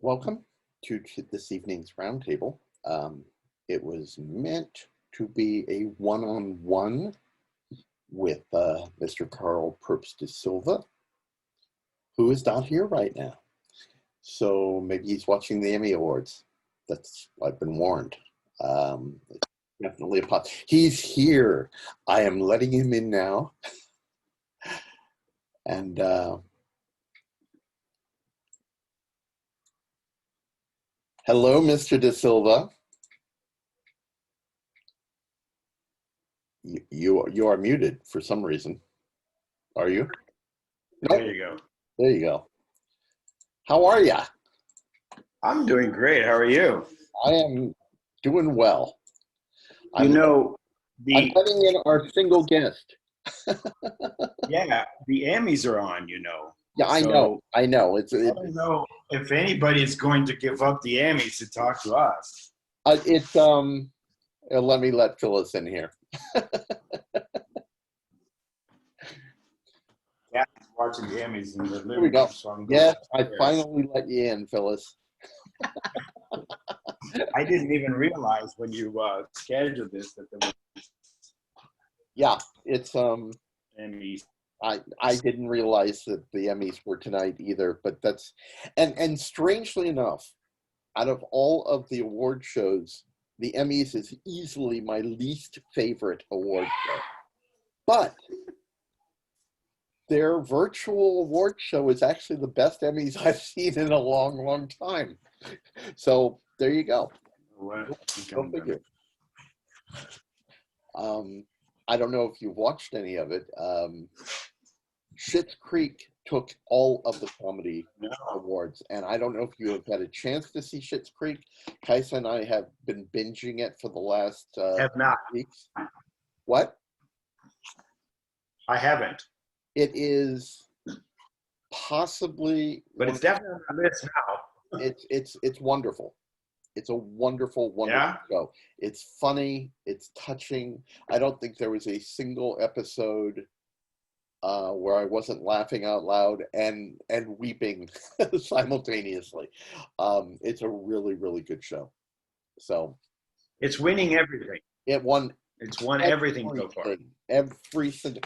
Welcome to this evening's roundtable. It was meant to be a one-on-one with Mr. Carl Probst daSilva, who is not here right now. So maybe he's watching the Emmy Awards. I've been warned. It's definitely a pot. He's here. I am letting him in now. And hello, Mr. daSilva. You are muted for some reason. Are you? There you go. There you go. How are ya? I'm doing great. How are you? I am doing well. I'm letting in our single guest. Yeah, the Emmys are on, Yeah, I know. I don't know if anybody is going to give up the Emmys to talk to us. Let me let Phyllis in here. Yeah, watching the Emmys in the living Here we go. room. So Yes, I finally let you in, Phyllis. I didn't even realize when you scheduled this that there was Yeah, it's Emmys. I didn't realize that the Emmys were tonight either, but that's and strangely enough, out of all of the award shows, the Emmys is easily my least favorite award show. But their virtual award show is actually the best Emmys I've seen in a long, long time. So there you go. Go figure. I don't know if you've watched any of it. Schitt's Creek took all of the comedy awards, and I don't know if you have had a chance to see Schitt's Creek. Kaisa and I have been binging it for the last have not. weeks. What? I haven't. It is possibly, but it's definitely on the list now. It's wonderful. It's a wonderful, wonderful show. It's funny. It's touching. I don't think there was a single episode where I wasn't laughing out loud and weeping simultaneously. It's a really, really good show. So it's winning everything. It's won everything so far. Every single.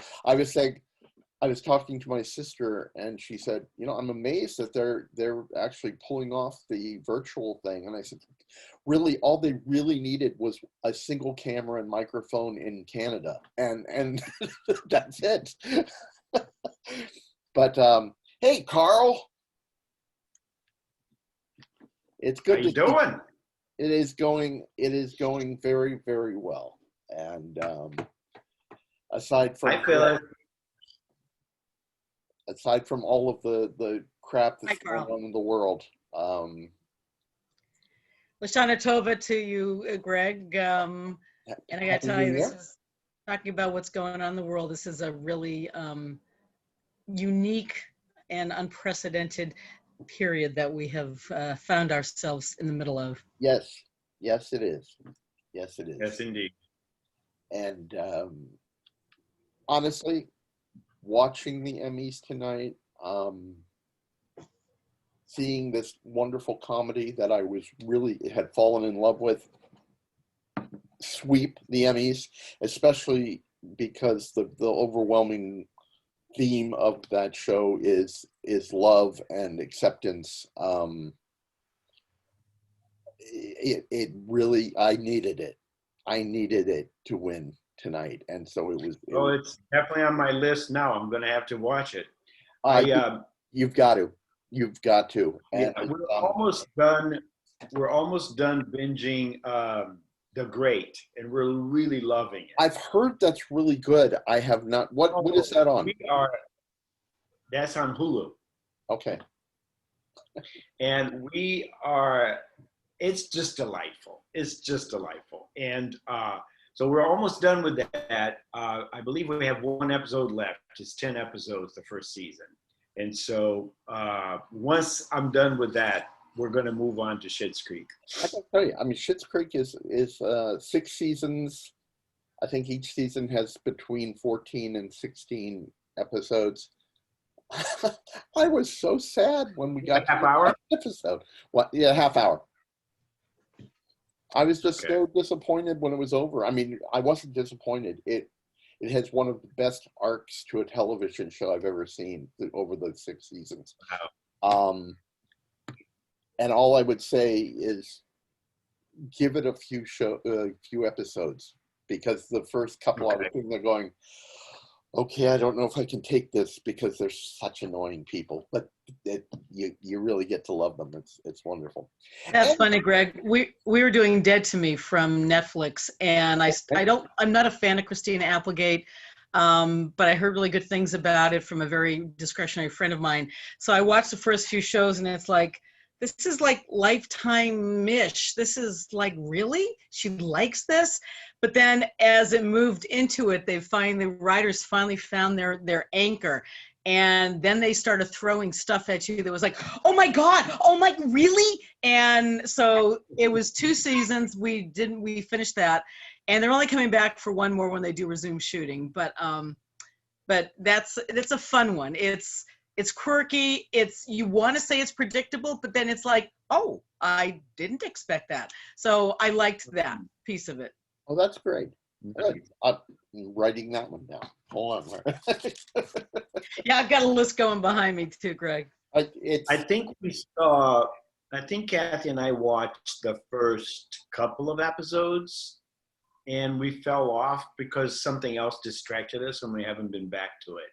I was talking to my sister, and she said, I'm amazed that they're actually pulling off the virtual thing. And I said, really, all they really needed was a single camera and microphone in Canada, and that's it. But hey, Carl, it's good. How you doing? It is going very, very well. And aside from all of the crap that's going on in the world. Lashana Tova to you, Greg. And I got to tell you, this is talking about what's going on in the world. This is a really unique and unprecedented period that we have found ourselves in the middle of. Yes, it is. Yes, it is. Yes, indeed. And honestly, watching the Emmys tonight, seeing this wonderful comedy that I had fallen in love with sweep the Emmys, especially because the overwhelming theme of that show is love and acceptance. It really, I needed it to win tonight, and so it was. It's definitely on my list now. I'm going to have to watch it. You've got to. And we're almost done. We're almost done binging The Great, and we're really loving it. I've heard that's really good. I have not. What is that on? That's on Hulu. Okay. And it's just delightful. And so we're almost done with that. I believe we have one episode left. It's 10 episodes, the first season. And so once I'm done with that, we're going to move on to Schitt's Creek. I can tell you, Schitt's Creek is 6 seasons. I think each season has between 14 and 16 episodes. I was so sad when we got Half to the hour? last episode. What? Yeah, half hour. I was just so disappointed when it was over. I mean, I wasn't disappointed. It has one of the best arcs to a television show I've ever seen over the 6 seasons. Wow. And all I would say is give it a few episodes, because the first couple I was sitting there going, okay, I don't know if I can take this because they're such annoying people, but you really get to love them. It's wonderful. That's funny, Greg. We were doing Dead to Me from Netflix, and I'm not a fan of Christina Applegate, but I heard really good things about it from a very discretionary friend of mine. So I watched the first few shows, and it's like, this is like Lifetime-ish. This is like, really? She likes this? But then as it moved into it, the writers finally found their anchor. And then they started throwing stuff at you that was like, oh my God, oh my, really? And so it was 2 seasons. We finished that. And they're only coming back for one more when they do resume shooting. But it's a fun one. It's quirky. You want to say it's predictable, but then it's like, oh, I didn't expect that. So I liked that piece of it. Oh, that's great. I'm writing that one down. Hold on. Yeah, I've got a list going behind me too, Greg. I think Kathy and I watched the first couple of episodes, and we fell off because something else distracted us, and we haven't been back to it.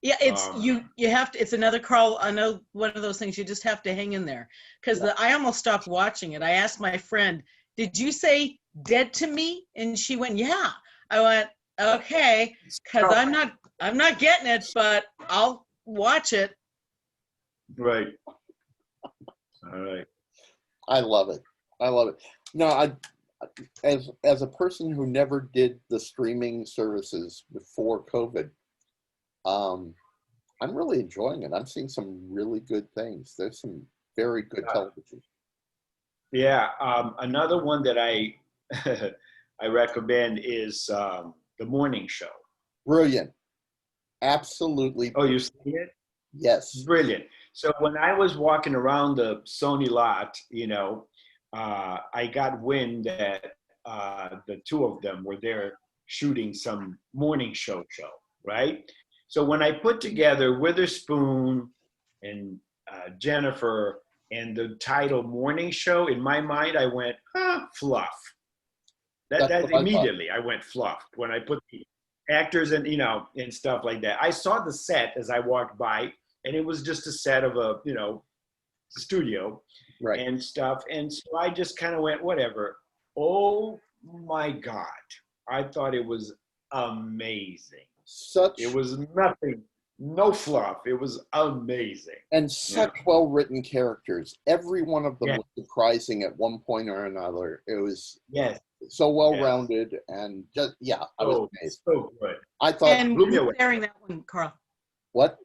Yeah, it's you have to. It's another Carl. I know one of those things you just have to hang in there, because I almost stopped watching it. I asked my friend, "Did you say Dead to Me?" And she went, "Yeah." I went, "Okay," because I'm not getting it, but I'll watch it. Right. All right. I love it. No, as a person who never did the streaming services before COVID, I'm really enjoying it. I'm seeing some really good things. There's some very good television. Yeah. Another one that I I recommend is The Morning Show. Brilliant. Absolutely. Oh, you see it? Yes. Brilliant. So when I was walking around the Sony lot, I got wind that the two of them were there shooting some morning show, right? So when I put together Witherspoon and Jennifer and the title Morning Show, in my mind, I went, fluff. That immediately I went fluff when I put the actors and, and stuff like that. I saw the set as I walked by, and it was just a set of a, studio and stuff. And so I just kind of went, whatever. Oh my God. I thought it was amazing. It was nothing, no fluff. It was amazing. And such well-written characters. Every one of them was surprising at one point or another. It was so well-rounded and just, I was amazed. So good. I thought. And who's airing that one, Carl? What?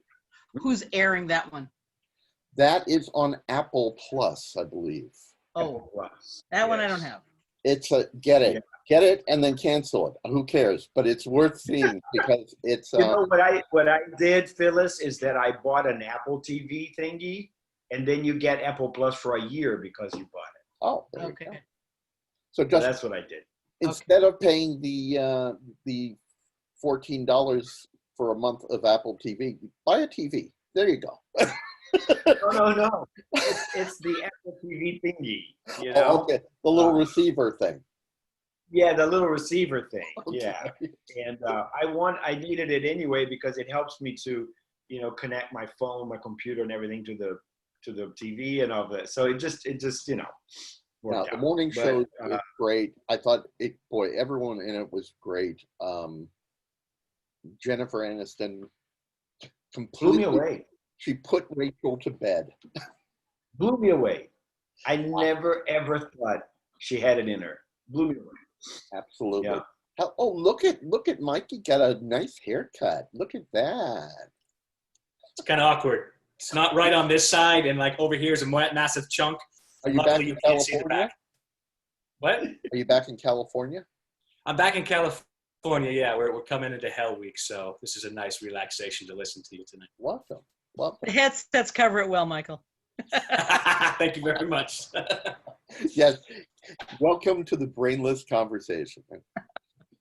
Who's airing that one? That is on Apple Plus, I believe. Oh, that one I don't have. It's get it, and then cancel it. Who cares? But it's worth seeing because it's. What I did, Phyllis, is that I bought an Apple TV thingy, and then you get Apple Plus for a year because you bought it. Oh, okay. So that's what I did. Instead of paying the $14 for a month of Apple TV, buy a TV. There you go. No. It's the Apple TV thingy. Oh, okay. The little receiver thing. Yeah, the little receiver thing. Okay. Yeah, and I needed it anyway because it helps me to, connect my phone, my computer, and everything to the TV and all that. So it just worked out. The morning show is great. I thought everyone in it was great. Jennifer Aniston completely blew me away. She put Rachel to bed. Blew me away. I never ever thought she had it in her. Blew me away. Absolutely. Yeah. Look at Mikey got a nice haircut. Look at that. It's kind of awkward. It's not right on this side, and like over here is a massive chunk. Are you back in California? What? Are you back in California? I'm back in California. Yeah, we're coming into Hell Week, so this is a nice relaxation to listen to you tonight. Welcome. Well, The headsets cover it well, Michael. Thank you very much. yes. Welcome to the brainless conversation.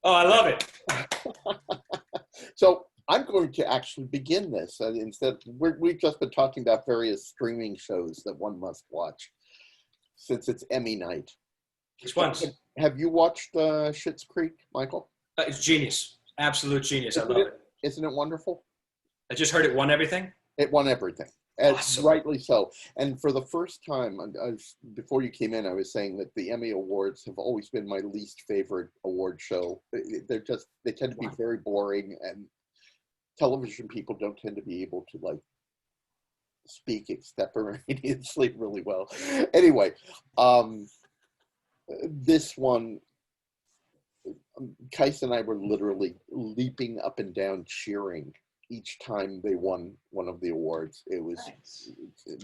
Oh, I love it. So I'm going to actually begin this. Instead, we've just been talking about various streaming shows that one must watch since it's Emmy night. Which ones? Have you watched Schitt's Creek, Michael? It's genius. Absolute genius. I love it. Isn't it wonderful? I just heard it won everything. It won everything. And Awesome. rightly so. And for the first time, before you came in, I was saying that the Emmy Awards have always been my least favorite award show. They tend to be very boring, and television people don't tend to be able to like speak extemporaneously really well. Anyway, this one, Kais and I were literally leaping up and down cheering each time they won one of the awards. It was Nice.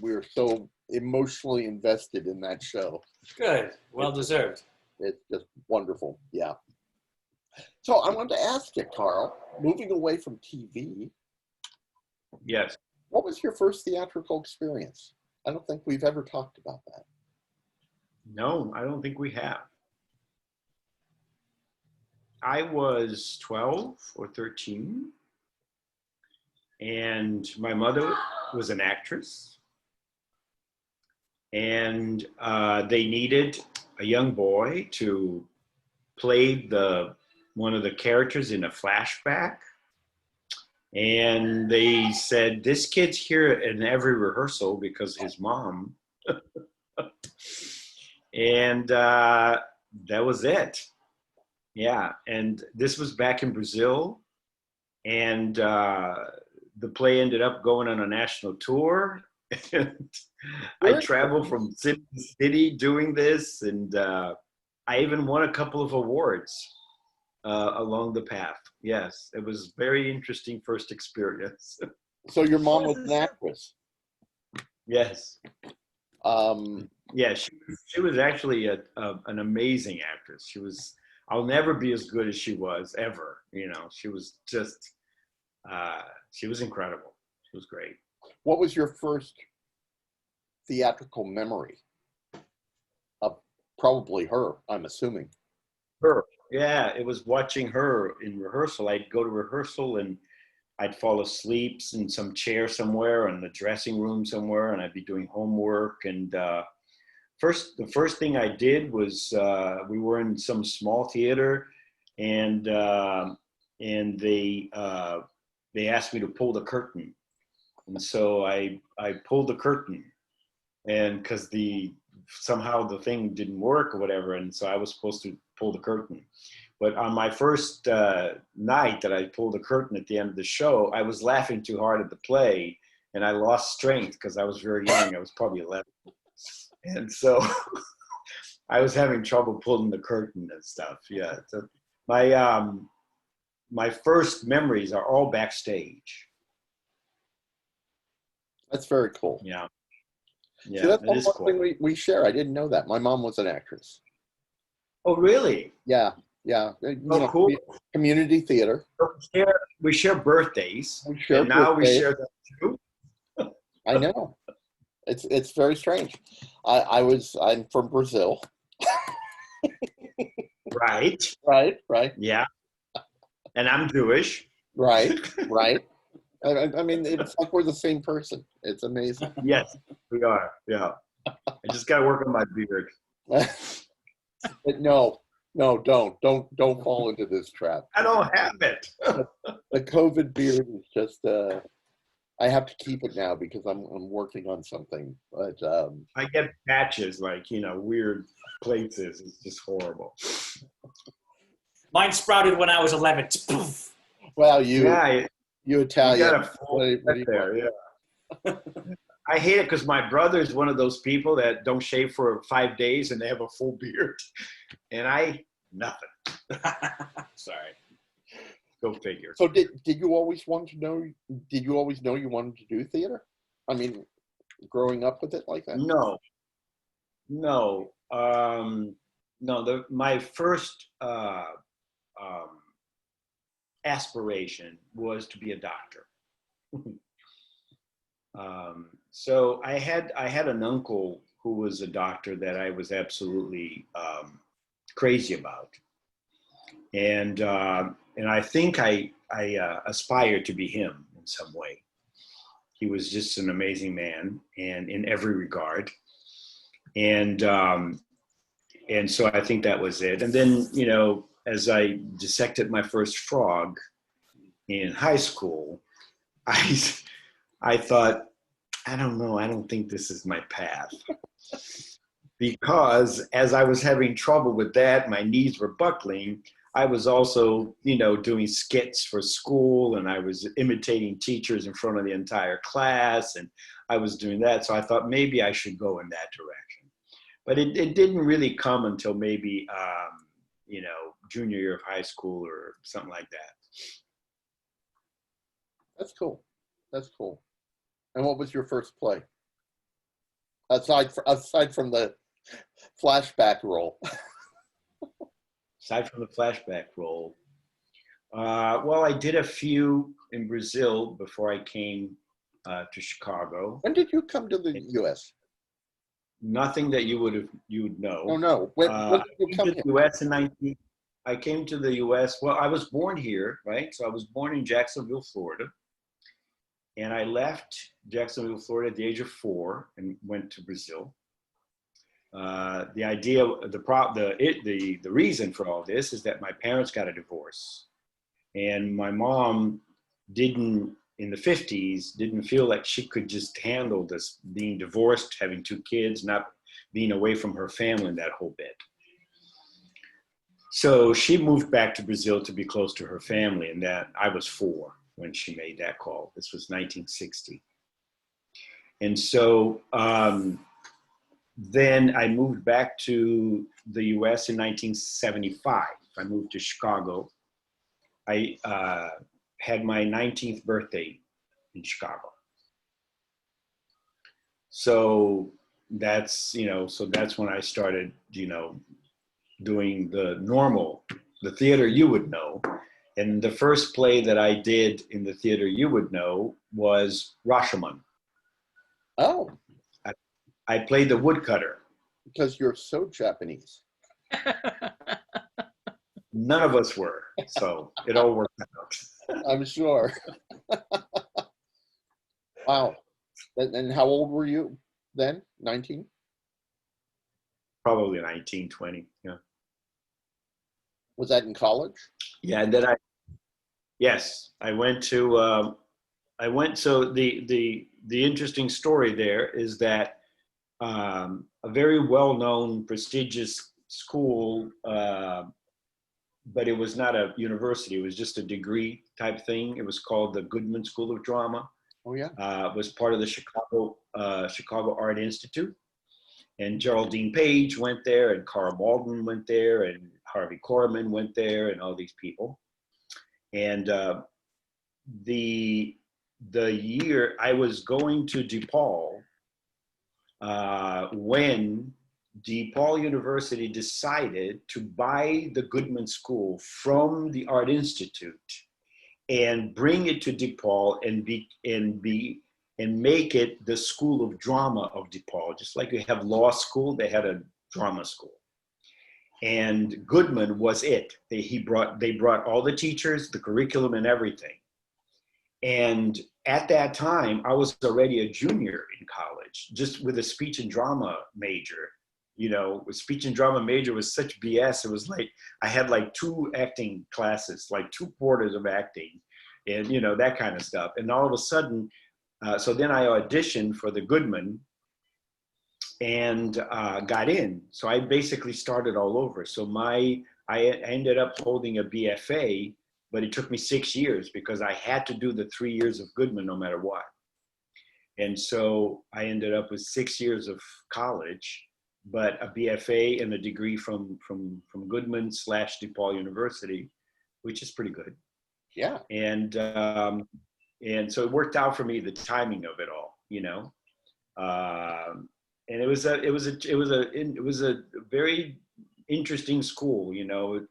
We were so emotionally invested in that show. Good. Well deserved. It's just wonderful. Yeah. So I wanted to ask you, Carl, moving away from TV, Yes. what was your first theatrical experience? I don't think we've ever talked about that. No, I don't think we have. I was 12 or 13, and my mother was an actress, and they needed a young boy to play one of the characters in a flashback. And they said, this kid's here in every rehearsal because his mom. And that was it. Yeah, and this was back in Brazil, and the play ended up going on a national tour. And I traveled from city to city doing this, and I even won a couple of awards along the path. Yes, it was very interesting first experience. So your mom was an actress. Yes. Um, Yeah, she was actually an amazing actress. I'll never be as good as she was ever. You know, she was just, she was incredible. She was great. what was your first theatrical memory of probably her, I'm assuming? Her. Yeah, it was watching her in rehearsal. I'd go to rehearsal and I'd fall asleep in some chair somewhere in the dressing room somewhere, and I'd be doing homework. And the first thing I did was we were in some small theater, and they asked me to pull the curtain, and so I pulled the curtain, and because somehow the thing didn't work or whatever, and so I was supposed to pull the curtain. But on my first night that I pulled the curtain at the end of the show, I was laughing too hard at the play, and I lost strength because I was very young. I was probably 11. And so I was having trouble pulling the curtain and stuff. Yeah. So my first memories are all backstage. That's very cool. Yeah. Yeah. See, that's it is one cool. thing we share. I didn't know that. My mom was an actress. Oh, really? Yeah. You know, Cool. Community theater. We share birthdays. We share and now birthdays. we share them too. I know. It's very strange. I'm from Brazil. Right. Right. Yeah. And I'm Jewish. Right. I mean, it's like we're the same person. It's amazing. Yes, we are. Yeah. I just got to work on my beard. But no, don't fall into this trap. I don't have it. The COVID beard is just. I have to keep it now because I'm working on something. But I get patches like, weird places. It's just horrible. Mine sprouted when I was 11. Poof. well, You you got Italian. a full What do set you there. want? Yeah. I hate it because my brother is one of those people that don't shave for 5 days and they have a full beard, and nothing. Sorry. Go figure. So did you always want to know? Did you always know you wanted to do theater? I mean, growing up with it like that? No. My first aspiration was to be a doctor. So I had an uncle who was a doctor that I was absolutely crazy about, and I think I aspired to be him in some way. He was just an amazing man, and in every regard, and so I think that was it. And then, you know, as I dissected my first frog in high school, I I thought, I don't know, I don't think this is my path. Because as I was having trouble with that, my knees were buckling. I was also, you know, doing skits for school, and I was imitating teachers in front of the entire class, and I was doing that. So I thought maybe I should go in that direction. But it didn't really come until maybe, you know, junior year of high school or something like that. That's cool. That's cool. And what was your first play? Aside from the flashback role. Aside from the flashback role, well, I did a few in Brazil before I came to Chicago. When did you come to the U.S.? Nothing that you would know. Oh no. When did you come to here? the U.S. in 19. I came to the U.S. Well, I was born here, right? So I was born in Jacksonville, Florida, and I left Jacksonville, Florida at the age of 4 and went to Brazil. The idea, the reason for all this is that my parents got a divorce, and my mom didn't, in the 50s, didn't feel like she could just handle this, being divorced, having 2 kids, not being away from her family and that whole bit. So she moved back to Brazil to be close to her family, and that I was 4 when she made that call. This was 1960. And so then I moved back to the US in 1975. I moved to Chicago. I had my 19th birthday in Chicago. So that's, you know, so that's when I started, you know, doing the theater you would know. And the first play that I did in the theater you would know was Rashomon. Oh. I played the woodcutter. Because you're so Japanese. None of us were, so it all worked out. I'm sure. Wow. And how old were you then? 19? Probably 19, 20, yeah. Was that in college? Yeah, and then yes, I went to, so the interesting story there is that a very well-known, prestigious school, but it was not a university. It was just a degree type thing. It was called the Goodman School of Drama. Oh yeah. It was part of the Chicago Art Institute. And Geraldine Page went there, and Carl Malden went there, and Harvey Korman went there, and all these people. And the year I was going to DePaul, when DePaul University decided to buy the Goodman School from the Art Institute and bring it to DePaul and make it the School of Drama of DePaul. Just like you have law school, they had a drama school. And Goodman was it. They brought all the teachers, the curriculum, and everything. And at that time, I was already a junior in college, just with a speech and drama major. You know, a speech and drama major was such BS. It was like, I had like 2 acting classes, like 2 quarters of acting, and, you know, that kind of stuff. And all of a sudden, so then I auditioned for the Goodman and got in. So I basically started all over. So I ended up holding a BFA, but it took me 6 years because I had to do the 3 years of Goodman no matter what. And so I ended up with 6 years of college, but a BFA and a degree from Goodman / DePaul University, which is pretty good. Yeah. And so it worked out for me, the timing of it all, you know. And it was a very interesting school, you know.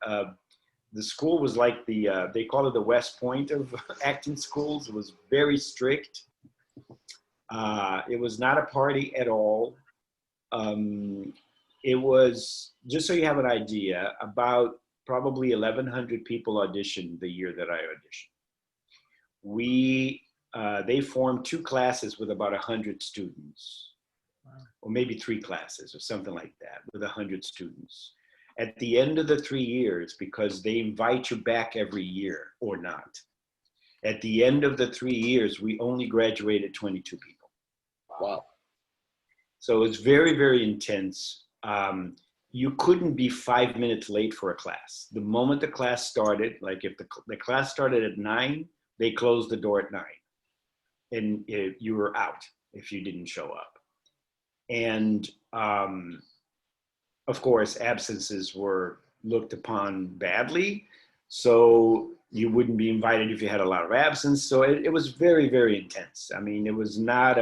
The school was like they call it the West Point of acting schools. It was very strict. It was not a party at all. It was, just so you have an idea, about probably 1,100 people auditioned the year that I auditioned. They formed 2 classes with about 100 students, or maybe 3 classes or something like that with 100 students. At the end of the 3 years, because they invite you back every year or not, at the end of the 3 years, we only graduated 22 people. Wow. So it's very, very intense. You couldn't be 5 minutes late for a class. The moment the class started, like if the class started at 9, they closed the door at 9. And you were out if you didn't show up. And of course, absences were looked upon badly. So you wouldn't be invited if you had a lot of absence. So it was very, very intense. I mean, it was not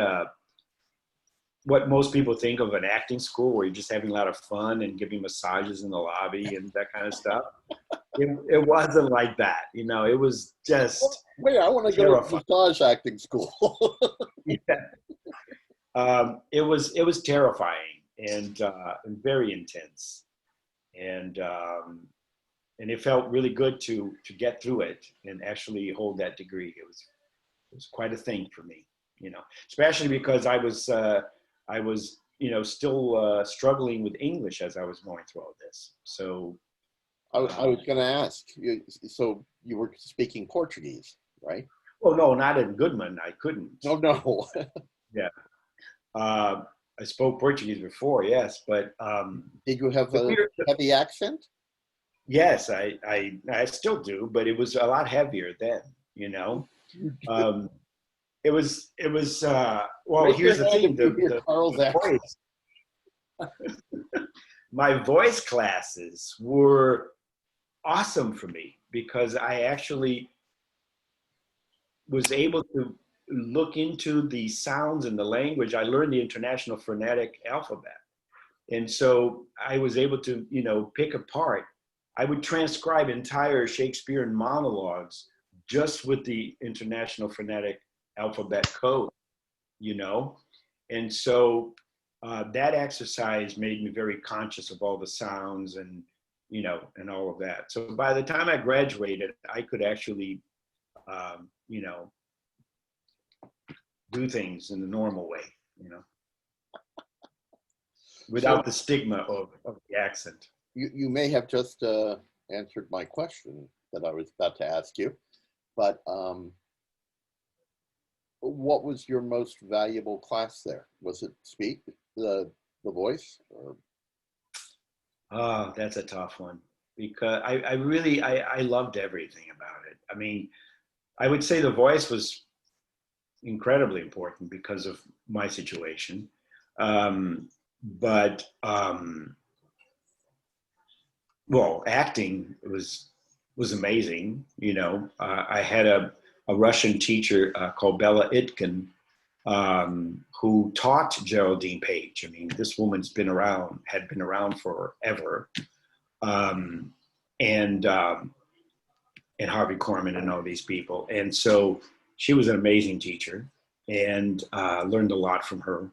what most people think of an acting school where you're just having a lot of fun and giving massages in the lobby and that kind of stuff. It wasn't like that. You know, it was just. Wait, I want to go to massage acting school. Yeah. It was terrifying and very intense. And it felt really good to get through it and actually hold that degree. It was quite a thing for me, you know, especially because I was you know, still struggling with English as I was going through all this. So I was going to ask you, so you were speaking Portuguese, right? Oh no, not in Goodman. I couldn't. No. Yeah. I spoke Portuguese before, yes, but did you have a heavy accent? Yes, I still do, but it was a lot heavier then, you know. It was well, here's the thing, the voice. My voice classes were awesome for me because I actually was able to look into the sounds and the language. I learned the International Phonetic Alphabet. And so I was able to, you know, pick apart. I would transcribe entire Shakespearean monologues just with the International Phonetic Alphabet code, you know? And so that exercise made me very conscious of all the sounds and, you know, and all of that. So by the time I graduated, I could actually, you know, do things in the normal way, you know, without the stigma of the accent. You may have just answered my question that I was about to ask you, but what was your most valuable class there? Was it the voice? Or? Oh, that's a tough one because I really loved everything about it. I mean, I would say the voice was incredibly important because of my situation. But well, acting was amazing. You know, I had a Russian teacher called Bella Itkin who taught Geraldine Page. I mean, this woman's had been around forever. And Harvey Korman and all these people. And so she was an amazing teacher and learned a lot from her.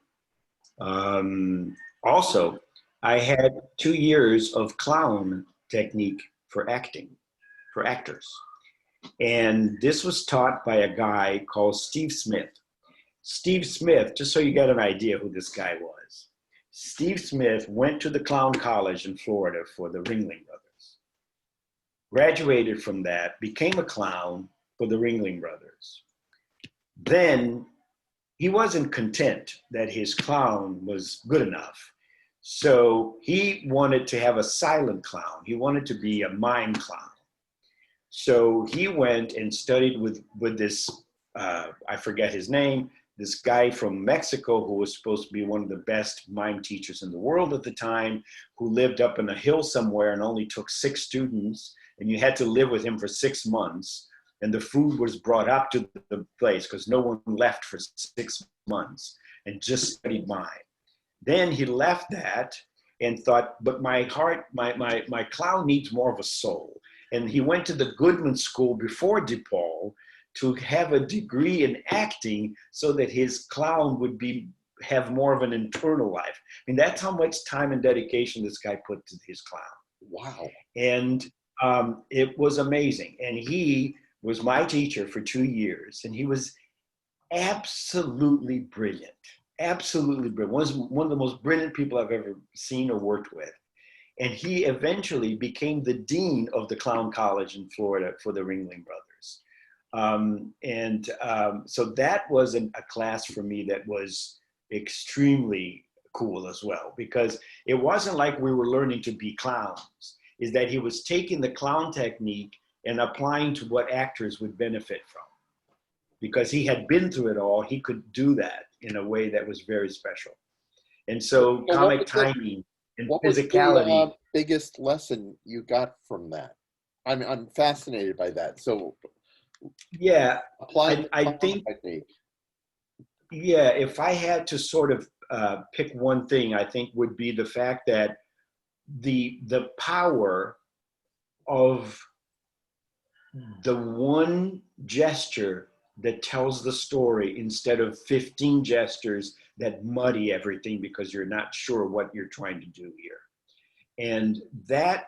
Also, I had 2 years of clown technique for acting, for actors. And this was taught by a guy called Steve Smith. Steve Smith, just so you get an idea who this guy was, Steve Smith went to the clown college in Florida for the Ringling Brothers. Graduated from that, became a clown for the Ringling Brothers. Then he wasn't content that his clown was good enough. So he wanted to have a silent clown. He wanted to be a mime clown. So he went and studied with this, I forget his name, this guy from Mexico who was supposed to be one of the best mime teachers in the world at the time, who lived up in a hill somewhere and only took 6 students, and you had to live with him for 6 months. And the food was brought up to the place because no one left for 6 months and just studied mime. Then he left that and thought, but my clown needs more of a soul. And he went to the Goodman School before DePaul to have a degree in acting so that his clown would have more of an internal life. I mean, that's how much time and dedication this guy put to his clown. Wow. And it was amazing. And he was my teacher for 2 years, and he was absolutely brilliant. Absolutely brilliant. One of the most brilliant people I've ever seen or worked with. And he eventually became the dean of the Clown College in Florida for the Ringling Brothers. So that was a class for me that was extremely cool as well, because it wasn't like we were learning to be clowns. Is that he was taking the clown technique and applying to what actors would benefit from. Because he had been through it all, he could do that in a way that was very special. And so comic timing and physicality. What was the biggest lesson you got from that? I'm fascinated by that. So yeah, applying I think technique. Yeah, if I had to sort of pick one thing, I think would be the fact that the power of the one gesture that tells the story instead of 15 gestures that muddy everything because you're not sure what you're trying to do here. And that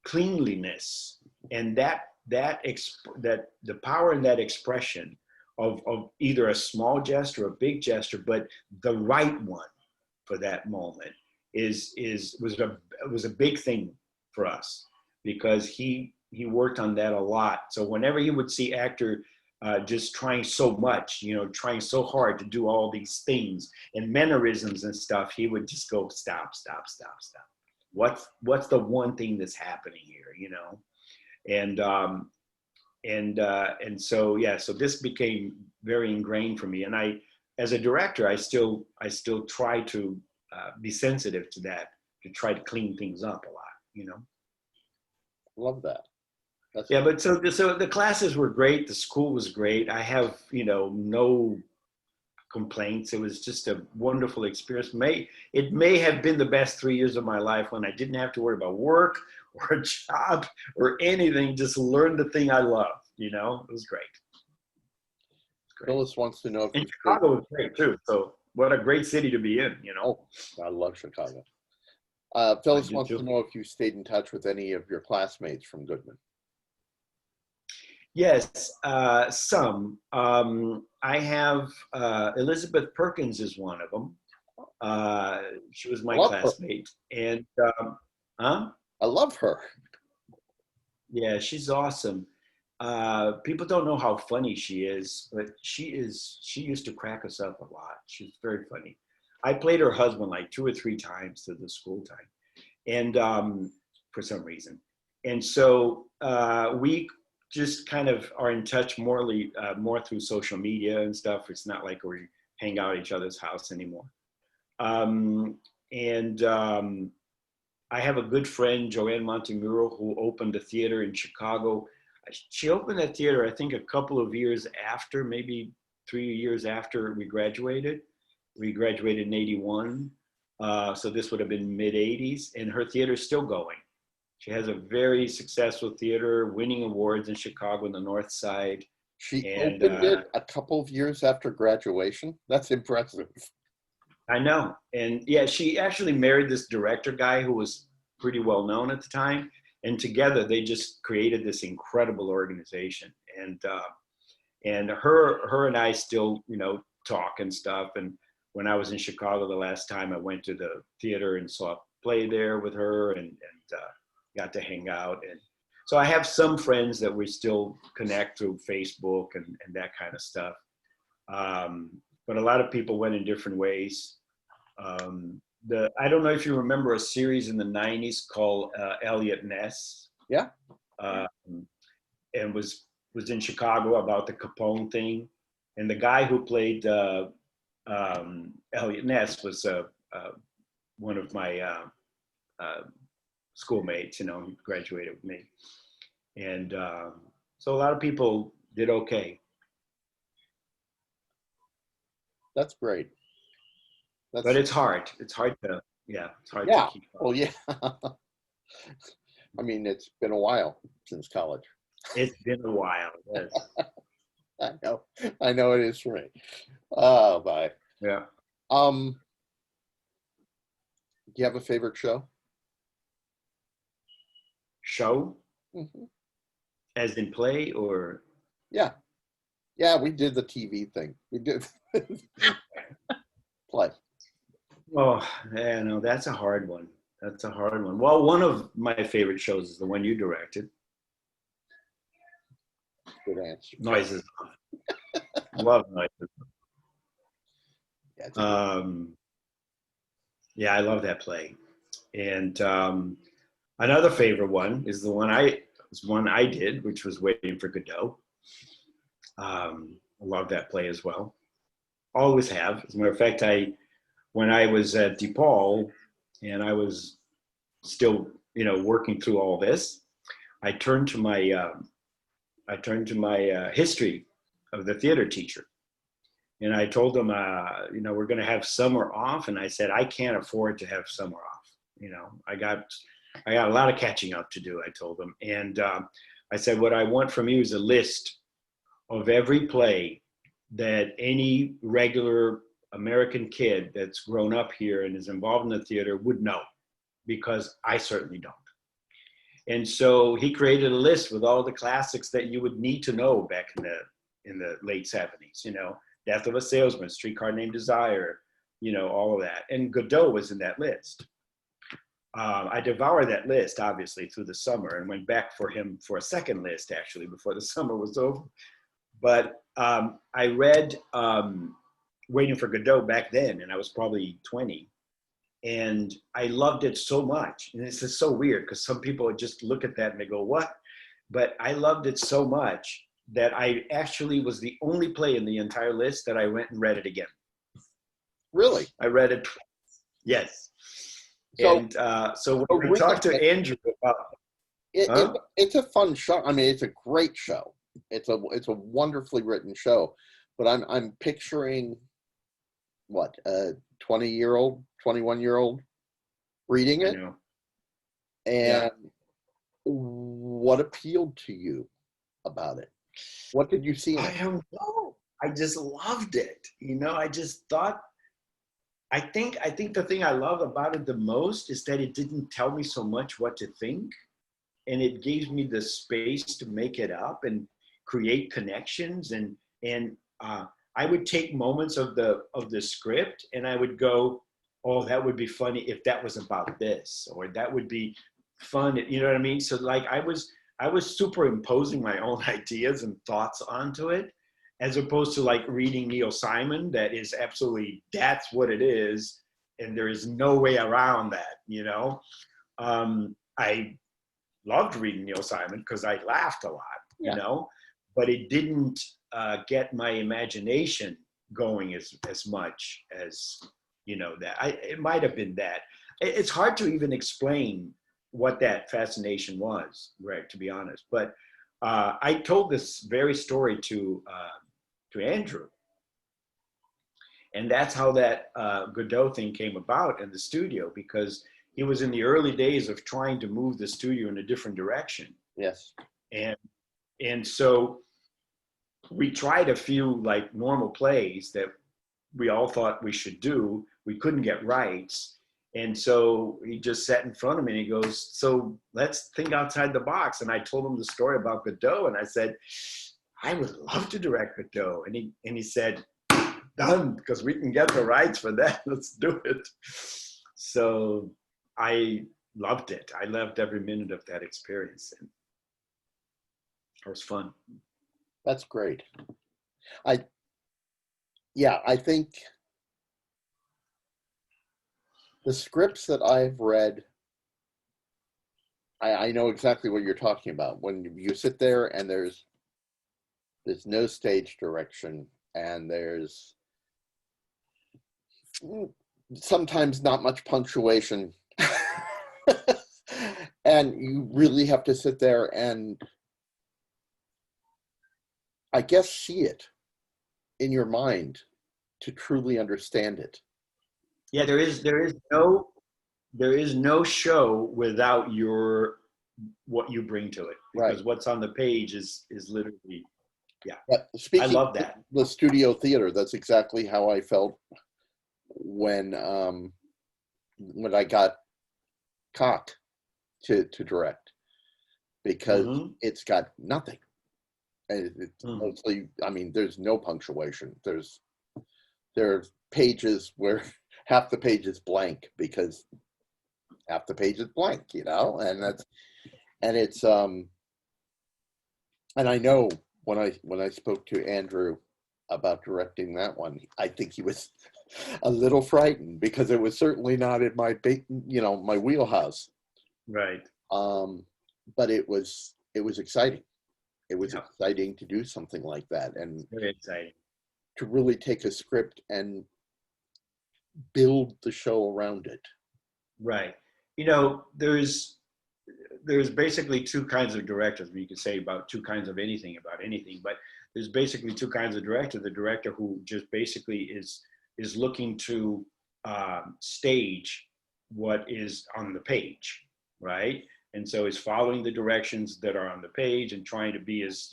cleanliness and that the power in that expression of either a small gesture or a big gesture, but the right one for that moment was a big thing for us, because he worked on that a lot. So whenever you would see actor just trying so much, trying so hard to do all these things and mannerisms and stuff, he would just go, stop. What's the one thing that's happening here, And so this became very ingrained for me. And I, as a director, I still try to be sensitive to that, to try to clean things up a lot, Love that. Yeah, but so the classes were great. The school was great. I have, no complaints. It was just a wonderful experience. It may have been the best 3 years of my life when I didn't have to worry about work or a job or anything. Just learn the thing I love. It was great. Phyllis wants to know if and Chicago was great too. So what a great city to be in. Oh, I love Chicago. Phyllis wants to know if you stayed in touch with any of your classmates from Goodman. Yes, some. I have Elizabeth Perkins is one of them. She was my classmate, and I love her. Yeah, she's awesome. People don't know how funny she is, but she used to crack us up a lot. She's very funny. I played her husband like 2 or 3 times through the school time, and for some reason, and so we just kind of are in touch more through social media and stuff. It's not like we hang out at each other's house anymore. I have a good friend, Joanne Montemuro, who opened a theater in Chicago. She opened that theater, I think, a couple of years after, maybe 3 years after we graduated. We graduated in 81. So this would have been mid-80s, and her theater is still going. She has a very successful theater, winning awards in Chicago on the North Side. She opened it a couple of years after graduation. That's impressive. I know. And yeah, she actually married this director guy who was pretty well known at the time. And together they just created this incredible organization. And her and I still, talk and stuff. And when I was in Chicago the last time, I went to the theater and saw a play there with her and got to hang out. And so I have some friends that we still connect through Facebook and that kind of stuff. But a lot of people went in different ways. I don't know if you remember a series in the 90s called Elliot Ness. Yeah. And was in Chicago about the Capone thing. And the guy who played Elliot Ness was one of my schoolmates, who graduated with me. And so a lot of people did okay. That's great. But it's hard. It's hard to keep up. Oh, yeah. I mean, it's been a while since college. It's been a while. Yes. I know it is for me. Oh, bye. Yeah. Do you have a favorite show? Show, Hmm. as in play, or Yeah. Yeah, we did the TV thing. We did play. oh, yeah, no, that's a hard one. That's a hard one. Well, one of my favorite shows is the one you directed, Good answer. Noises. Love Noises. Yeah, it's a good. Yeah, I love that play. And another favorite one is the one I did, which was Waiting for Godot. I love that play as well. Always have. As a matter of fact, when I was at DePaul and I was still, working through all this, I turned to my history of the theater teacher, and I told them, we're going to have summer off, and I said I can't afford to have summer off. I got a lot of catching up to do. I told them, and I said what I want from you is a list of every play that any regular American kid that's grown up here and is involved in the theater would know, because I certainly don't. And so he created a list with all the classics that you would need to know back in the late 70s, Death of a Salesman, Streetcar Named Desire, all of that. And Godot was in that list. I devoured that list, obviously, through the summer, and went back for him for a second list, actually, before the summer was over. But I read Waiting for Godot back then, and I was probably 20. And I loved it so much. And this is so weird, because some people just look at that and they go, what? But I loved it so much that I actually was the only play in the entire list that I went and read it again. Really? I read it twice. Yes. So, And so when we talked to Andrew about it's a fun show. I mean, it's a great show. It's a wonderfully written show. But I'm picturing what, 20-year-old, 21-year-old reading it. And what appealed to you about it? What did you see in it? I don't know. I just loved it. I just thought, I think the thing I love about it the most is that it didn't tell me so much what to think, and it gave me the space to make it up and create connections. And I would take moments of the script and I would go, oh, that would be funny if that was about this, or that would be fun. You know what I mean? So like I was superimposing my own ideas and thoughts onto it, as opposed to like reading Neil Simon. That is absolutely, that's what it is. And there is no way around that, I loved reading Neil Simon because I laughed a lot, but it didn't get my imagination going as much as, that. It might have been that. It's hard to even explain what that fascination was, Greg, to be honest. But I told this very story to Andrew. And that's how that Godot thing came about in the studio, because he was in the early days of trying to move the studio in a different direction. Yes. And so we tried a few like normal plays that we all thought we should do. We couldn't get rights. And so he just sat in front of me and he goes, so let's think outside the box. And I told him the story about Godot, and I said, I would love to direct Godot. And he said, done, because we can get the rights for that. Let's do it. So I loved it. I loved every minute of that experience. And it was fun. That's great. I think the scripts that I've read, I know exactly what you're talking about. When you sit there and there's no stage direction, and there's sometimes not much punctuation, and you really have to sit there and, I guess, see it in your mind to truly understand it. Yeah, there is no show without what you bring to it, because what's on the page is literally But I speaking love of that. the studio theater, that's exactly how I felt when I got Cock to direct, because Mhm. it's got nothing. And it's Mhm. mostly, I mean, there's no punctuation. There are pages where half the page is blank because half the page is blank, and it's and I know when I spoke to Andrew about directing that one, I think he was a little frightened because it was certainly not in my my wheelhouse. Right. But it was exciting. It was Yeah. exciting to do something like that and Very exciting. to really take a script and build the show around it. Right. There's basically two kinds of directors. You could say about two kinds of anything about anything, but there's basically two kinds of director. The director who just basically is looking to stage what is on the page, right? And so is following the directions that are on the page and trying to be as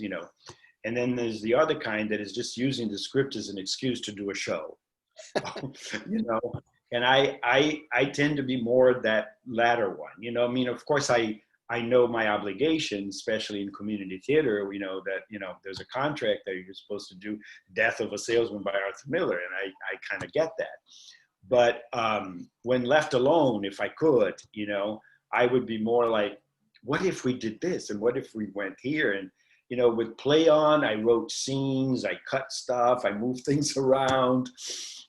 And then there's the other kind that is just using the script as an excuse to do a show. you know and I tend to be more that latter one. I mean, of course, I know my obligations, especially in community theater. We know that there's a contract that you're supposed to do Death of a Salesman by Arthur Miller, and I kind of get that. But when left alone, if I could, I would be more like, what if we did this, and what if we went here? And with Play On, I wrote scenes, I cut stuff, I moved things around,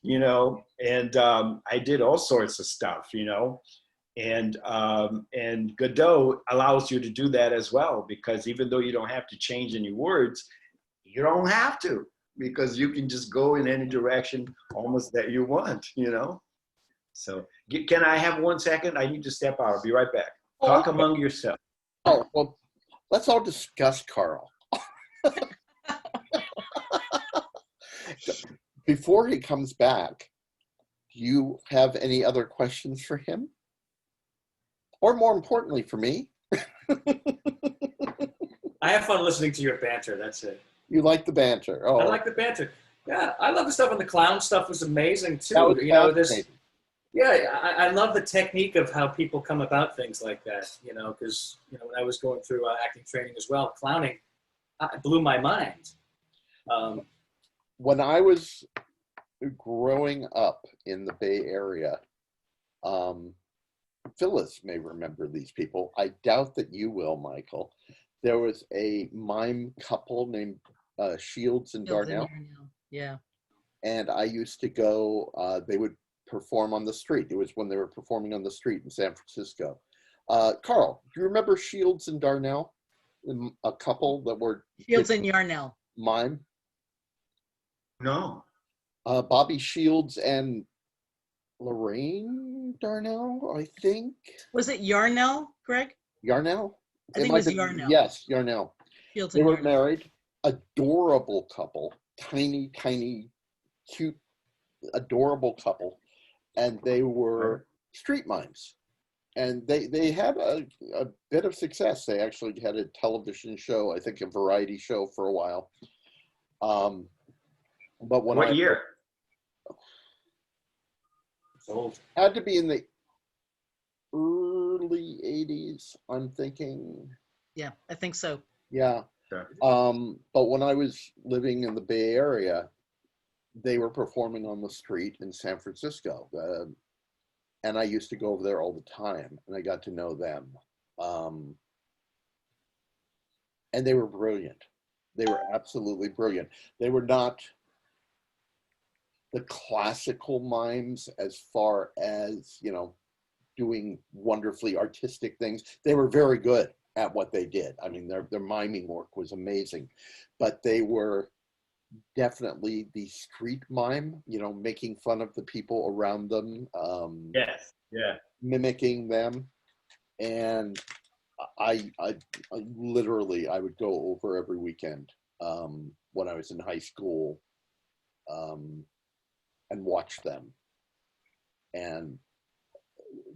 and I did all sorts of stuff, and Godot allows you to do that as well, because even though you don't have to change any words, you don't have to, because you can just go in any direction almost that you want. So can I have 1 second? I need to step out. I'll be right back. Talk Okay. among yourself. Oh, well, let's all discuss Carl. Before he comes back, do you have any other questions for him? Or more importantly for me? I have fun listening to your banter. That's it. You like the banter. I Oh, like the banter. Yeah, I love the stuff, and the clown stuff was amazing too. that was This. fascinating. Yeah, I love the technique of how people come about things like that. Because when I was going through acting training as well, clowning blew my mind. When I was growing up in the Bay Area, Phyllis may remember these people. I doubt that you will, Michael. There was a mime couple named Shields and Darnell. Yeah. And I used to go, they would perform on the street. It was when they were performing on the street in San Francisco. Carl, do you remember Shields and Darnell? A couple that were Shields and Yarnell. mime? No. Bobby Shields and Lorraine Darnell, I think. Was it Yarnell, Greg? Yarnell? I think it was Yarnell. Yes, Yarnell. Shields They and were Yarnell. married. Adorable couple. Tiny, cute, adorable couple. And they were street mimes. And they had a bit of success. They actually had a television show, I think a variety show for a while. But What year? Old. Had to be in the early 80s, I'm thinking. Yeah, I think so. Yeah. Okay. But when I was living in the Bay Area, they were performing on the street in San Francisco. And I used to go over there all the time, and I got to know them. And they were brilliant. They were absolutely brilliant. They were not the classical mimes as far as, doing wonderfully artistic things. They were very good at what they did. I mean, their miming work was amazing, but they were definitely the street mime, making fun of the people around them. Yes. Yeah. Mimicking them. And I literally, I would go over every weekend when I was in high school and watch them. And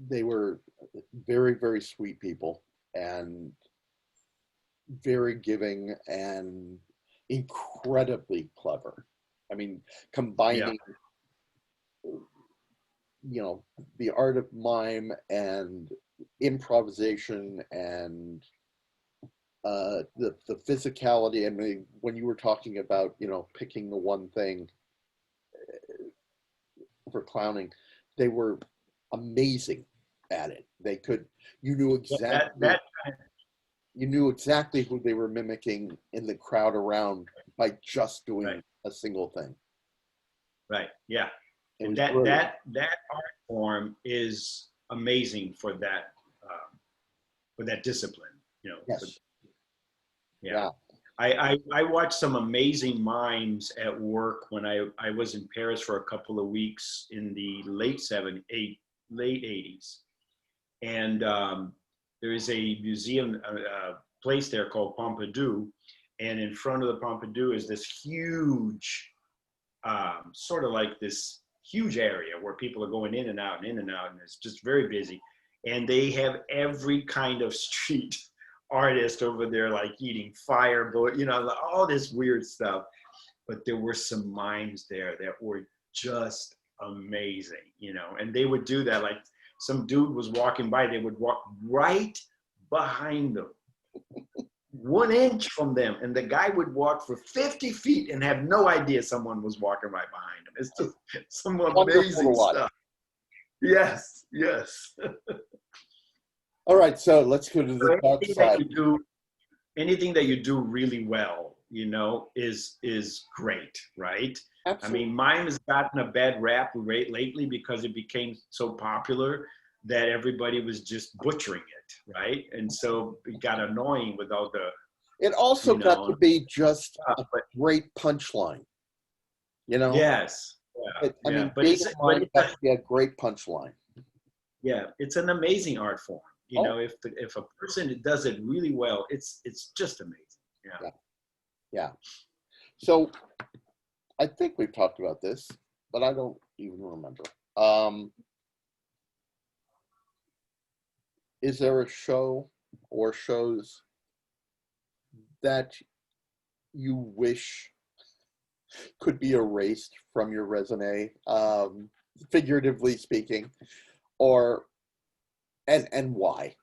they were very, very sweet people and very giving, and incredibly clever. I mean, combining, you know, the art of mime and improvisation and the physicality. I mean, when you were talking about, you know, picking the one thing for clowning, they were amazing at it. They could, you knew exactly, you knew exactly who they were mimicking in the crowd around by just doing a single thing. Right. Yeah. And Brilliant. that art form is amazing for that discipline, you know. Yes. Yeah. I watched some amazing mimes at work when I was in Paris for a couple of weeks in the late 80s. And there is a museum, place there called Pompidou. And in front of the Pompidou is this huge, sort of like this huge area where people are going in and out and in and out. And it's just very busy. And they have every kind of street artist over there, like eating fire, you know, all this weird stuff. But there were some mimes there that were just amazing, you know, and they would do that. Like some dude was walking by, they would walk right behind them, 1 inch from them, and the guy would walk for 50 feet and have no idea someone was walking right behind him. It's just some amazing stuff. Yes, yes. All right, so let's go to the dark side. Anything that you do really well, you know, is great, right? Absolutely. I mean, mime has gotten a bad rap lately because it became so popular that everybody was just butchering it, right? And so it got annoying with all the... It also got to be just a great punchline, you know? Yes. Yeah, I mean, but it's got to be a great punchline. Yeah, it's an amazing art form. You know, if a person does it really well, it's just amazing. Yeah. So I think we've talked about this, but I don't even remember. Is there a show or shows that you wish could be erased from your resume, figuratively speaking, and why?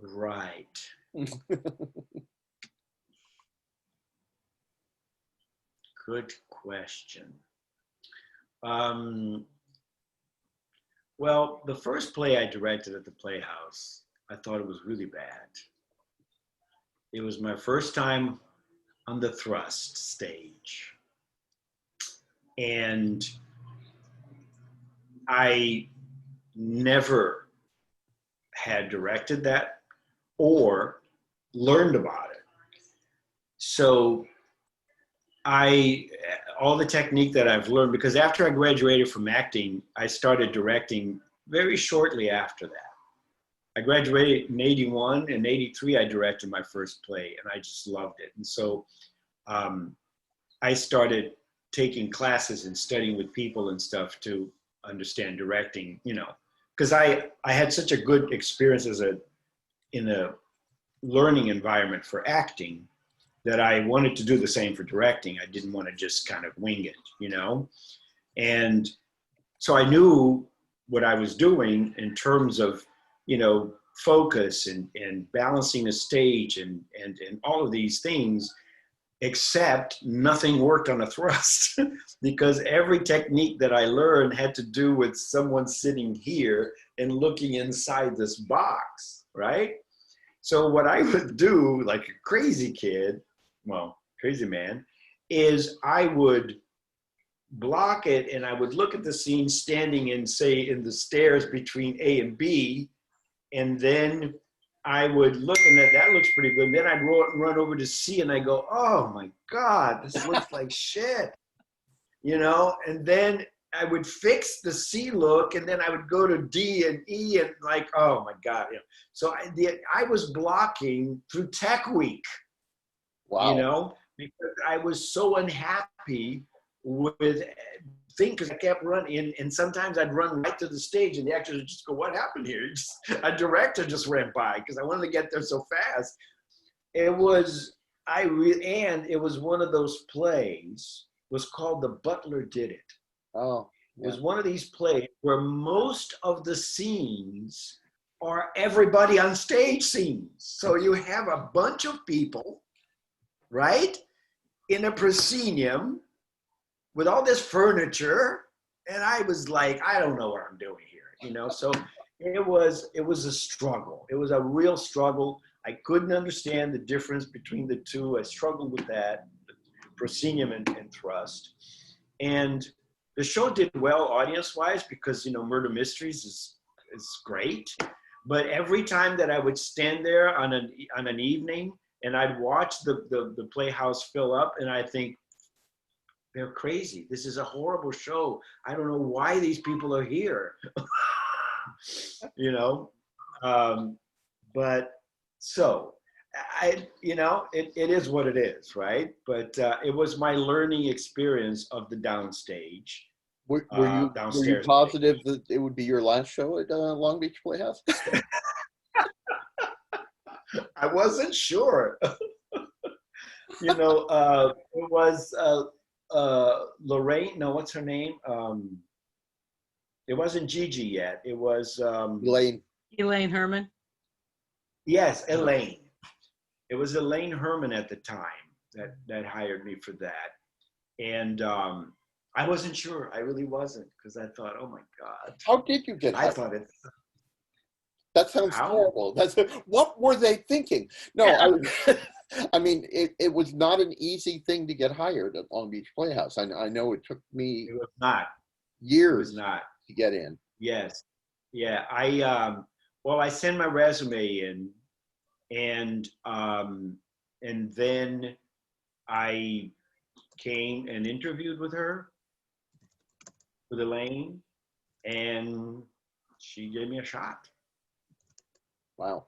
Right. Good question. Well, the first play I directed at the Playhouse, I thought it was really bad. It was my first time on the thrust stage. And I never had directed that or learned about it. So all the technique that I've learned, because after I graduated from acting, I started directing very shortly after that. I graduated in 81, and 83 I directed my first play, and I just loved it. And so I started taking classes and studying with people and stuff to understand directing, you know, because I had such a good experience in a learning environment for acting that I wanted to do the same for directing. I didn't want to just kind of wing it, you know? And so I knew what I was doing in terms of, you know, focus and balancing a stage and all of these things, except nothing worked on a thrust because every technique that I learned had to do with someone sitting here and looking inside this box, right? So what I would do, like a crazy kid, well, crazy man, is I would block it and I would look at the scene standing in, say, in the stairs between A and B, and then I would look and that looks pretty good. And then I'd run over to C and I go, oh my God, this looks like shit, you know? And then I would fix the C look and then I would go to D and E and like, oh my God. You know? So I was blocking through Tech Week, you know, because I was so unhappy with thing because I kept running and sometimes I'd run right to the stage and the actors would just go, what happened here? A director just ran by because I wanted to get there so fast. It was and it was one of those plays, was called The Butler Did It. Oh, It was one of these plays where most of the scenes are everybody on stage scenes. So you have a bunch of people, right, in a proscenium with all this furniture. And I was like, I don't know what I'm doing here, So it was a struggle. It was a real struggle. I couldn't understand the difference between the two. I struggled with that, proscenium and thrust. And the show did well audience-wise because, Murder Mysteries is great. But every time that I would stand there on an evening and I'd watch the playhouse fill up, and I think, they're crazy. This is a horrible show. I don't know why these people are here. But so it is what it is, right? But it was my learning experience of the downstage. Were you positive that it would be your last show at Long Beach Playhouse? I wasn't sure. It was Lorraine. No, what's her name? It wasn't Gigi yet. It was Elaine Herman. Yes, Elaine. It was Elaine Herman at the time that hired me for that, and I wasn't sure. I really wasn't, because I thought, oh my God. How did you get hired? I thought it. That sounds horrible. What were they thinking? No, I mean, it was not an easy thing to get hired at Long Beach Playhouse. I know it took me It was not. years It was not. to get in. Yes. Yeah. I sent my resume in, and then I came and interviewed with Elaine, and she gave me a shot. Wow.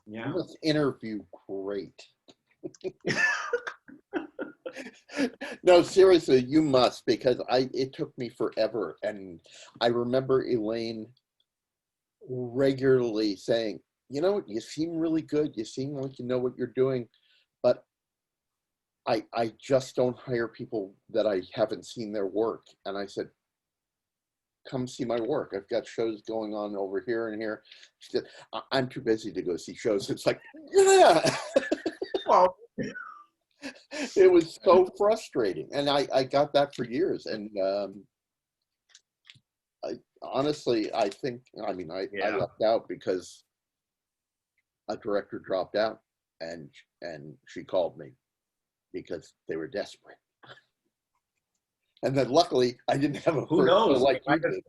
Yeah. You must interview great. No, seriously, you must, because it took me forever. And I remember Elaine regularly saying, you seem really good. You seem like you know what you're doing. But I just don't hire people that I haven't seen their work. And I said, come see my work. I've got shows going on over here and here. She said, I'm too busy to go see shows. It's like, yeah. Well, it was so frustrating. And I got that for years. And honestly, I lucked out because a director dropped out and she called me because they were desperate. And then luckily I didn't have a who knows? like you did.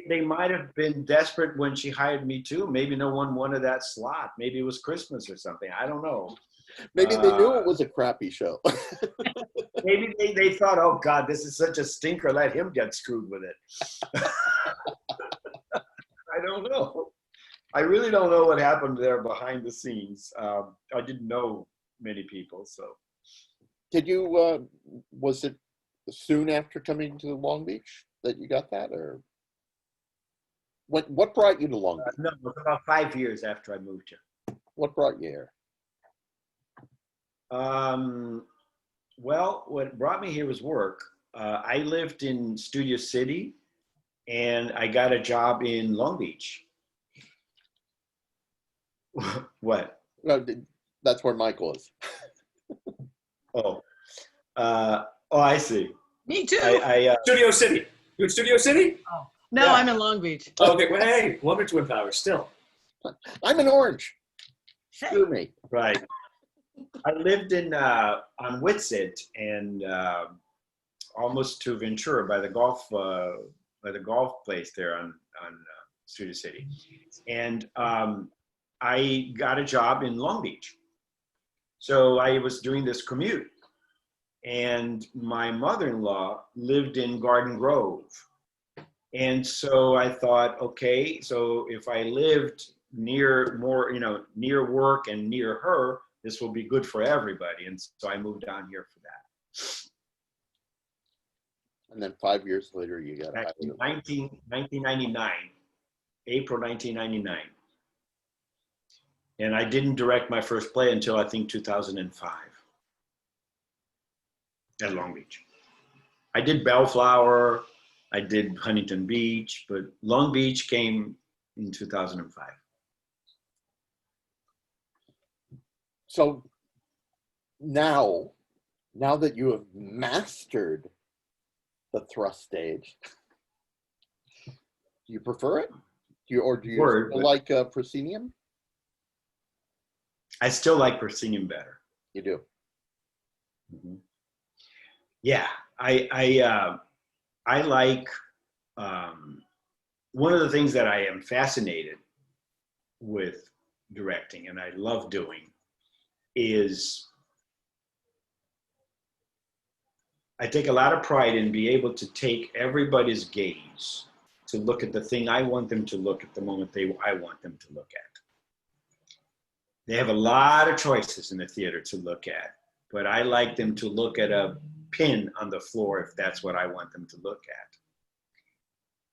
They might have been desperate when she hired me too. Maybe no one wanted that slot. Maybe it was Christmas or something. I don't know. Maybe they knew it was a crappy show. Maybe they thought, oh God, this is such a stinker. Let him get screwed with it. I don't know. I really don't know what happened there behind the scenes. I didn't know many people, so. Did you, was it soon after coming to Long Beach that you got that, or what brought you to Long Beach? No, it was about 5 years after I moved here. What brought you here? Well, what brought me here was work. I lived in Studio City, and I got a job in Long Beach. What? No, that's where Michael is. I see. Me too. Studio City. You in Studio City? Oh. No, Yeah. I'm in Long Beach. Okay, well, hey, Wonder Twin Powers still. I'm in Orange. Screw me. Right. I lived on Whitsett and almost to Ventura by the golf place there on Studio City, and I got a job in Long Beach. So I was doing this commute, and my mother-in-law lived in Garden Grove. And so I thought, okay, so if I lived near work and near her, this will be good for everybody. And so I moved down here for that. And then 5 years later, you got Back in 1999, April 1999. And I didn't direct my first play until I think 2005 at Long Beach. I did Bellflower, I did Huntington Beach, but Long Beach came in 2005. So now that you have mastered the thrust stage, do you prefer it? Do you still like proscenium? I still like proscenium better. You do? Mm-hmm. Yeah, I like, one of the things that I am fascinated with directing, and I love doing, is I take a lot of pride in being able to take everybody's gaze to look at the thing I want them to look at the moment I want them to look at. They have a lot of choices in the theater to look at, but I like them to look at a pin on the floor if that's what I want them to look at.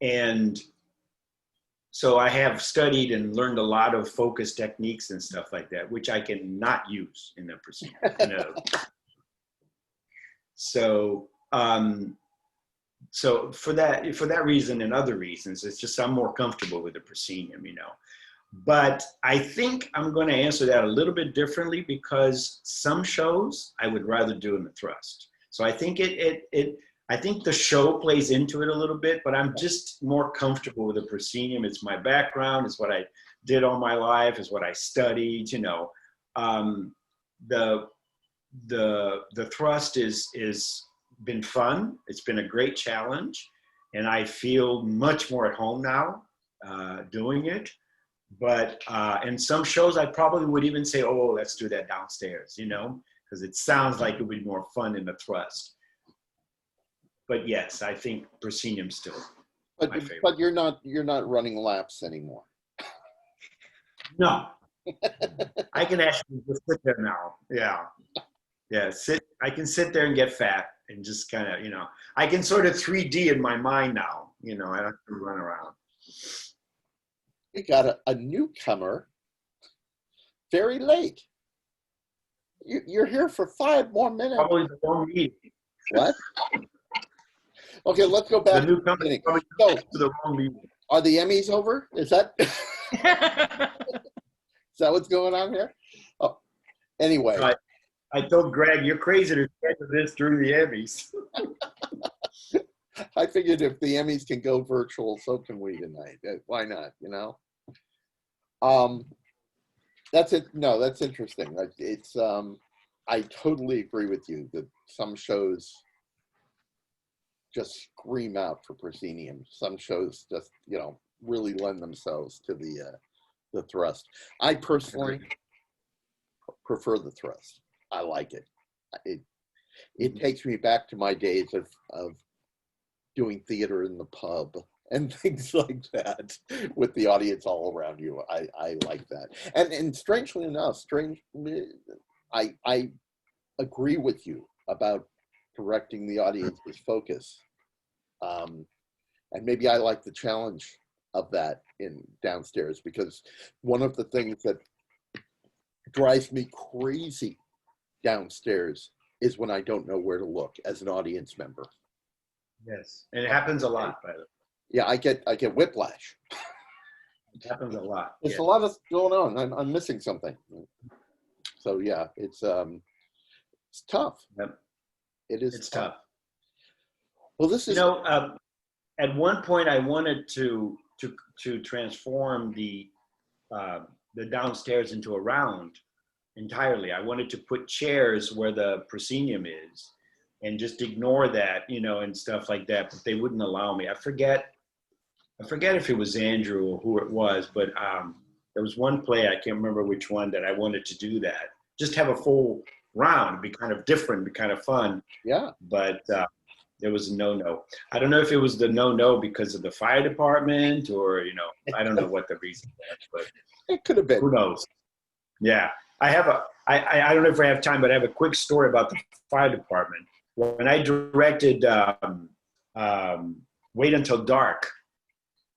And so I have studied and learned a lot of focus techniques and stuff like that, which I cannot use in a procedure. So for that reason and other reasons, it's just I'm more comfortable with the proscenium, But I think I'm going to answer that a little bit differently, because some shows I would rather do in the thrust. So I think I think the show plays into it a little bit, but I'm just more comfortable with the proscenium. It's my background. It's what I did all my life. It's what I studied. The thrust is been fun. It's been a great challenge, and I feel much more at home now doing it. But in some shows, I probably would even say, "Oh, let's do that downstairs," because it sounds like it would be more fun in the thrust. But yes, I think proscenium still my favorite. But you're not running laps anymore. No, I can actually just sit there now. Yeah. I can sit there and get fat and just kind of, I can sort of 3D in my mind now. I don't have to run around. We got a newcomer very late. You're here for 5 more minutes. Probably the wrong meeting. What? Okay, let's go back the newcomer to the wrong meeting. Are the Emmys over? Is that is that what's going on here? Oh, anyway. Right. I told Greg, you're crazy to schedule this during the Emmys. I figured if the Emmys can go virtual, so can we tonight. Why not, That's it. No, that's interesting. It's I totally agree with you that some shows just scream out for proscenium. Some shows just, really lend themselves to the thrust. I personally prefer the thrust. I like it. It takes me back to my days of doing theater in the pub and things like that with the audience all around you. I like that. And strangely enough, I agree with you about directing the audience's focus. And maybe I like the challenge of that in downstairs, because one of the things that drives me crazy downstairs is when I don't know where to look as an audience member. Yes, and it happens a lot, by the way. Yeah, I get whiplash. It happens a lot. There's a lot of going on. I'm missing something. So yeah, it's tough. Yep. It's tough. Well, this is at one point I wanted to transform the downstairs into a round entirely. I wanted to put chairs where the proscenium is and just ignore that, and stuff like that, but they wouldn't allow me. I forget if it was Andrew or who it was, but there was one play, I can't remember which one, that I wanted to do that. Just have a full round, be kind of different, be kind of fun. Yeah. But there was a no-no. I don't know if it was the no-no because of the fire department or, I don't know what the reason was, but it could have been. Who knows? Yeah. I don't know if I have time, but I have a quick story about the fire department. When I directed Wait Until Dark,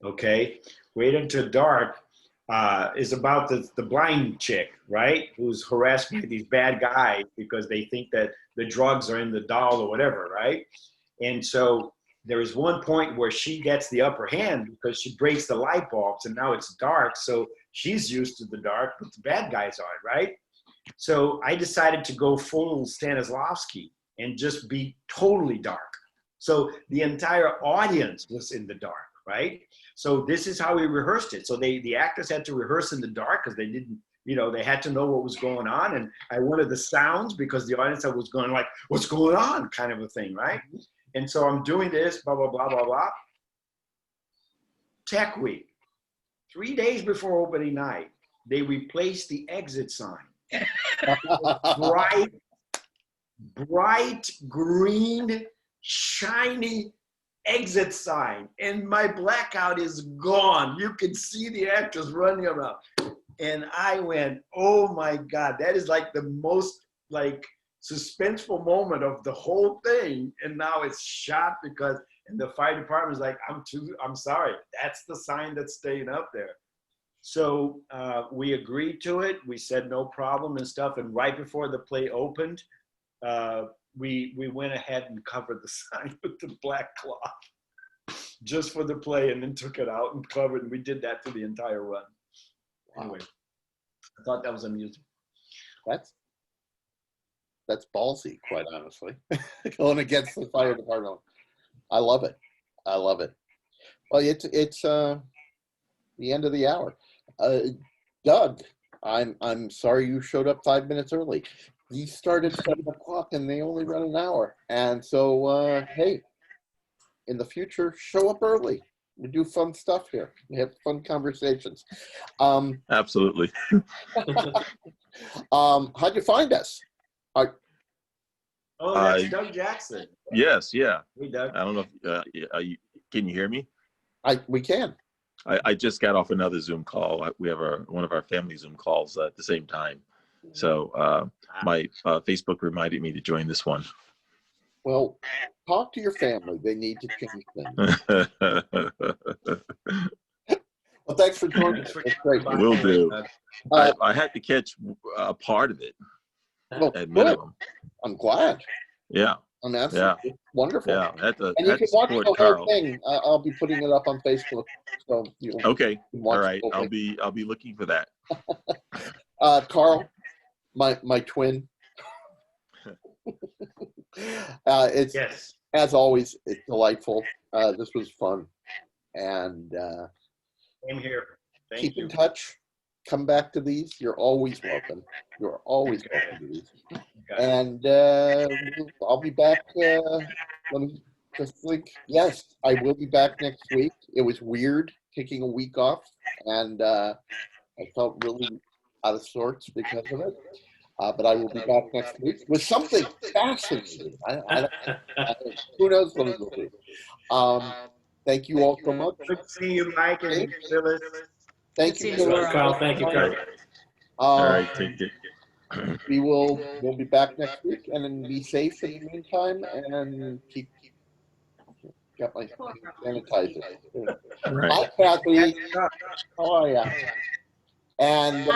okay? Wait Until Dark, is about the blind chick, right? Who's harassed by these bad guys because they think that the drugs are in the doll or whatever, right? And so there is one point where she gets the upper hand because she breaks the light bulbs and now it's dark. So she's used to the dark, but the bad guys aren't, right? So I decided to go full Stanislavski and just be totally dark. So the entire audience was in the dark, right? So this is how we rehearsed it. So the actors had to rehearse in the dark because they didn't, they had to know what was going on. And I wanted the sounds because the audience was going like, what's going on kind of a thing, right? And so I'm doing this, blah, blah, blah, blah, blah. Tech Week, 3 days before opening night, they replaced the exit sign. bright green, shiny exit sign. And my blackout is gone. You can see the actors running around. And I went, oh my God, that is like the most suspenseful moment of the whole thing. And now it's shot because, and the fire department is like, I'm sorry, that's the sign that's staying up there. So we agreed to it. We said no problem and stuff. And right before the play opened, we went ahead and covered the sign with the black cloth just for the play, and then took it out and covered. And we did that for the entire run. Wow. Anyway, I thought that was amusing. That's ballsy, quite honestly. Going against the fire department. I love it. I love it. Well, it's the end of the hour. Doug, I'm sorry you showed up 5 minutes early. These started 7 o'clock and they only run an hour. And so, hey, in the future, show up early. We do fun stuff here. We have fun conversations. Absolutely. How'd you find us? That's Doug Jackson. Yes, yeah. Hey, Doug. I don't know if, can you hear me? We can. I just got off another Zoom call. We have one of our family Zoom calls at the same time. So my Facebook reminded me to join this one. Well, talk to your family. They need to change things. Well, thanks for joining us. It's great. Will do. I had to catch a part of it at minimum. I'm glad. Yeah. And that's wonderful. Yeah. And you can watch the whole thing. I'll be putting it up on Facebook. So okay. All right. I'll be looking for that. Carl, my twin. It's yes. As always, it's delightful. This was fun, and same here. Keep in touch. Come back to these. You're always welcome. You're always welcome to these. And I'll be back. Let me just think. Yes, I will be back next week. It was weird taking a week off, and I felt really out of sorts because of it. But I will be back next week with something fascinating. Who knows what it will be. Thank you all so much. Good seeing you, Mike and Phyllis. Thank you, Carl. Thank you, Carl. All right, take it. We'll be back next week, and then be safe in the meantime, and got my sanitizer. Right. Hi, Kathy. How are you? And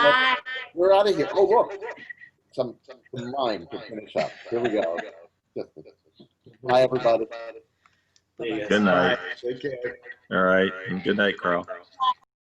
we're out of here. Oh, look. Some line to finish up. Here we go. Bye, everybody. Good night. Take care. All right. And good night, Carl.